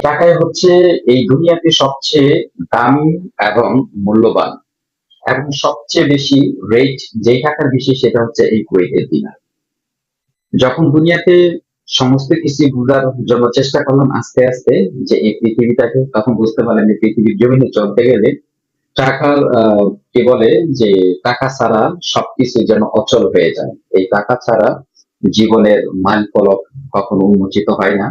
টাকাই হচ্ছে এই দুনিয়াতে সবচেয়ে দামি এবং মূল্যবান এবং সবচেয়ে বেশি রেট যেই টাকার বেশি সেটা হচ্ছে এই কুয়েতের দিনার। যখন দুনিয়াতে সমস্ত কিছু বোঝার জন্য চেষ্টা করলাম আস্তে আস্তে যে এই পৃথিবীটাকে, তখন বুঝতে পারলাম যে পৃথিবীর জমিনে চলতে গেলে টাকার কি বলে যে টাকা ছাড়া সবকিছু যেন অচল হয়ে যায়। এই টাকা ছাড়া জীবনের মাইল ফলক কখনো উন্মোচিত হয় না।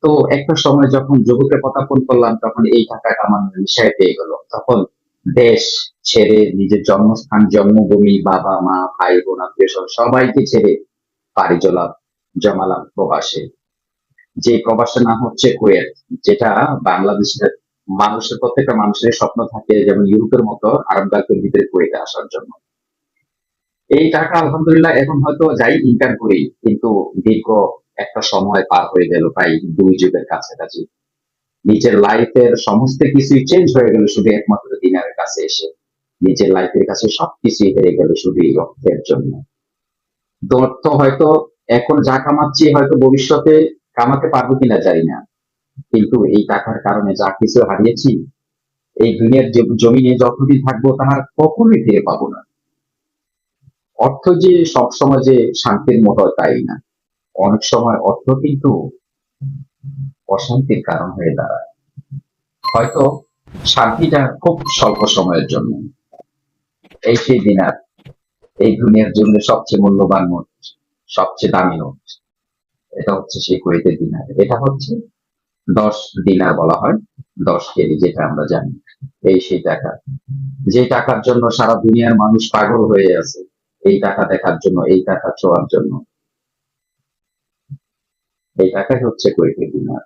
তো একটা সময় যখন জগতে পদার্পণ করলাম তখন এই টাকাটা আমার নেশায় পেয়ে গেল। তখন দেশ ছেড়ে, নিজের জন্মস্থান, জন্মভূমি, বাবা মা, ভাই বোন, আত্মীয় স্বজন সবাইকে ছেড়ে পাড়ি জমালাম প্রবাসে। যে প্রবাসের নাম হচ্ছে কুয়েত, যেটা বাংলাদেশের প্রত্যেকটা মানুষের স্বপ্ন থাকে যেমন ইউরোপের মতো আরব গাল্পের ভিতরে কুয়েতে আসার জন্য। এই টাকা আলহামদুলিল্লাহ এখন হয়তো যাই ইনকাম করি, কিন্তু দীর্ঘ একটা সময় পার হয়ে গেল, প্রায় 2 যুগের কাছাকাছি। নিজের লাইফের সমস্ত কিছুই চেঞ্জ হয়ে গেল শুধু একমাত্র দিনারের কাছে এসে। নিজের লাইফের কাছে সবকিছুই হেরে গেল শুধু এই অর্থের জন্য। তো অর্থ হয়তো এখন যা কামাচ্ছি হয়তো ভবিষ্যতে কামাতে পারবো কিনা জানি না, কিন্তু এই টাকার কারণে যা কিছু হারিয়েছি, এই দুনিয়ার জমিনে যতদিন থাকবো তাহার কখনোই ফিরে পাবো না। অর্থ যে সবসময় যে শান্তির মতো তাই না, অনেক সময় অর্থ কিন্তু অশান্তির কারণ হয়ে দাঁড়ায়। হয়তো শান্তিটা খুব স্বল্প সময়ের জন্য। এই সেই দিনার, এই দুনিয়ার জন্য সবচেয়ে মূল্যবান নোট, সবচেয়ে দামি নোট। এটা হচ্ছে সেই কুয়েতের দিনার। এটা হচ্ছে 10 দিনার বলা হয়, 10 কেজি, যেটা আমরা জানি। এই সেই টাকা, যে টাকার জন্য সারা দুনিয়ার মানুষ পাগল হয়ে আছে, এই টাকা দেখার জন্য, এই টাকা ছোঁয়ার জন্য। এই টাকাই হচ্ছে কুয়েতের দিনার।